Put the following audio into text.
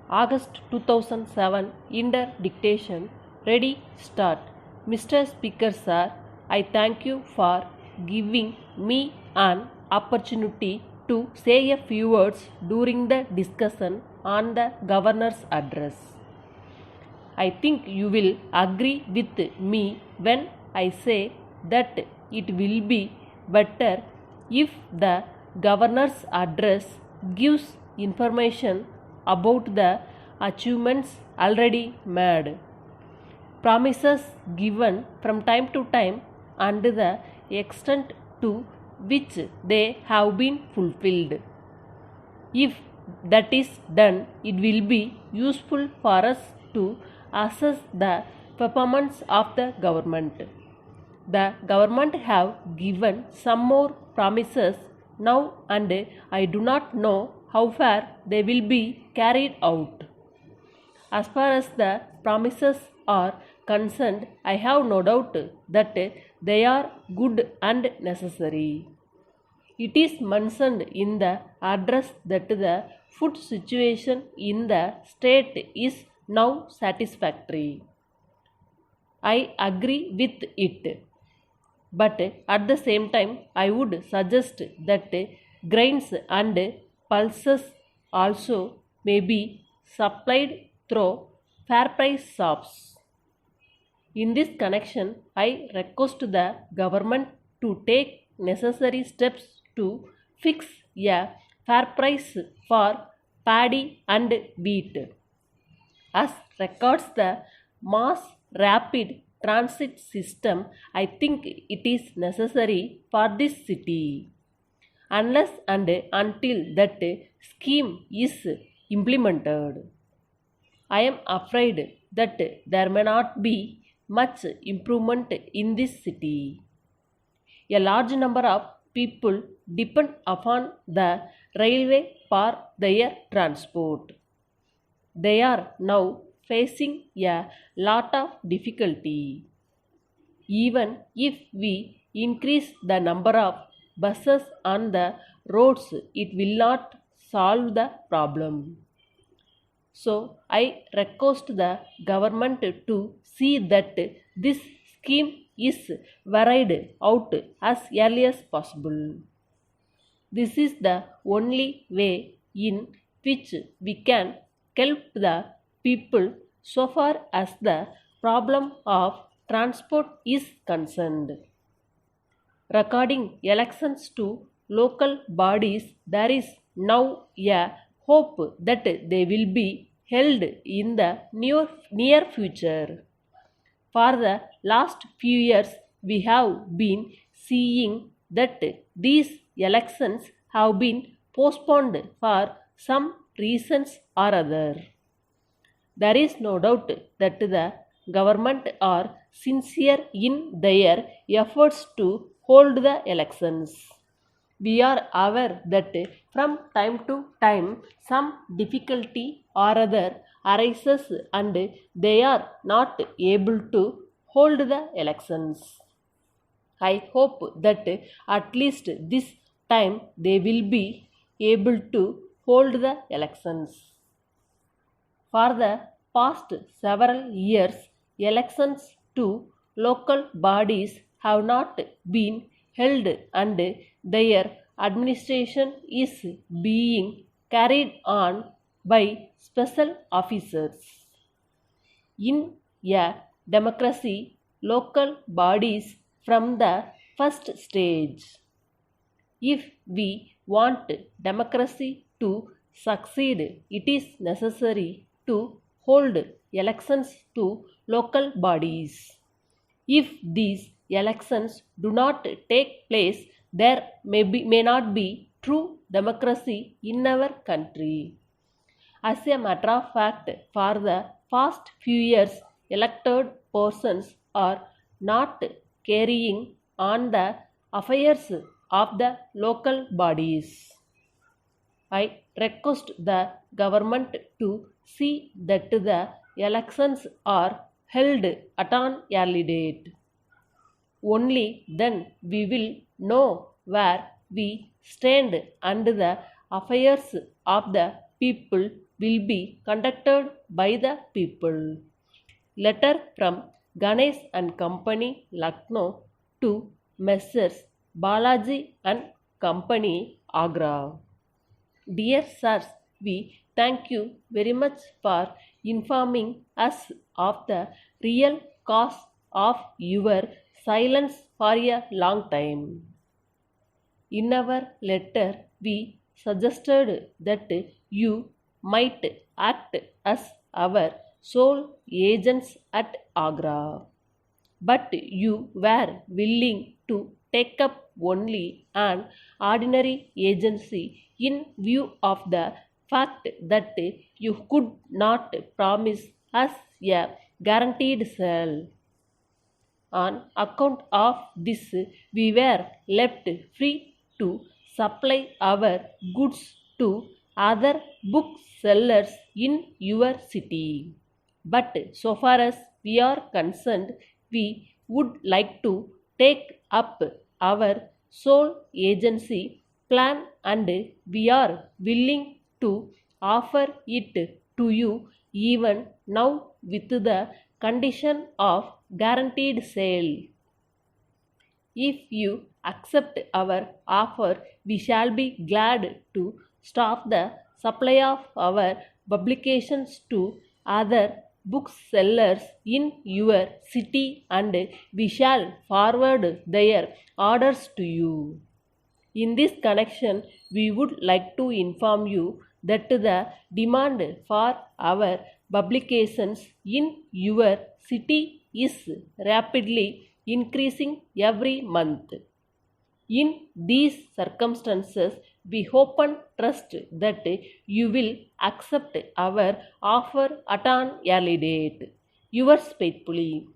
August 2007 Inter Dictation. Ready, start. Mr. Speaker Sir, I thank you for giving me an opportunity to say a few words during the discussion on the Governor's address. I think you will agree with me when I say that it will be better if the Governor's address gives information about the achievements already made, promises given from time to time, and the extent to which they have been fulfilled. If that is done, it will be useful for us to assess the performance of the government. The government have given some more promises now, and I do not know how far they will be carried out. As far as the promises are concerned, I have no doubt that they are good and necessary. It is mentioned in the address that the food situation in the state is now satisfactory. I agree with it. But at the same time, I would suggest that grains and pulses also may be supplied through fair price shops. In this connection, I request the government to take necessary steps to fix a fair price for paddy and wheat. As regards the mass rapid transit system, I think it is necessary for this city. Unless and until that scheme is implemented, I am afraid that there may not be much improvement in this city. A large number of people depend upon the railway for their transport. They are now facing a lot of difficulty. Even if we increase the number of buses on the roads, it will not solve the problem. So I request the government to see that this scheme is varied out as early as possible. This is the only way in which we can help the people so far as the problem of transport is concerned. Regarding elections to local bodies, there is now a hope that they will be held in the near future. For the last few years, we have been seeing that these elections have been postponed for some reasons or other. There is no doubt that the government are sincere in their efforts to hold the elections. We are aware that from time to time some difficulty or other arises and they are not able to hold the elections. I hope that at least this time they will be able to hold the elections. For the past several years, elections to local bodies have not been held and their administration is being carried on by special officers. In a democracy, local bodies from the first stage. If we want democracy to succeed, it is necessary to hold elections to local bodies. If these elections do not take place, there may not be true democracy in our country. As a matter of fact, for the past few years, elected persons are not carrying on the affairs of the local bodies. I request the government to see that the elections are held at an early date. Only then we will know where we stand and the affairs of the people will be conducted by the people. Letter from Ganesh and Company, Lucknow to Messrs. Balaji and Company, Agra. Dear sirs, we thank you very much for informing us of the real cause of your silence for a long time. In our letter, we suggested that you might act as our sole agents at Agra, but you were willing to take up only an ordinary agency in view of the fact that you could not promise us a guaranteed sale. On account of this, we were left free to supply our goods to other booksellers in your city. But so far as we are concerned, we would like to take up our sole agency plan and we are willing to offer it to you even now with the condition of guaranteed sale. If you accept our offer, we shall be glad to stop the supply of our publications to other booksellers in your city and we shall forward their orders to you. In this connection, we would like to inform you that the demand for our publications in your city is rapidly increasing every month. In these circumstances, we hope and trust that you will accept our offer at an early date. Yours faithfully,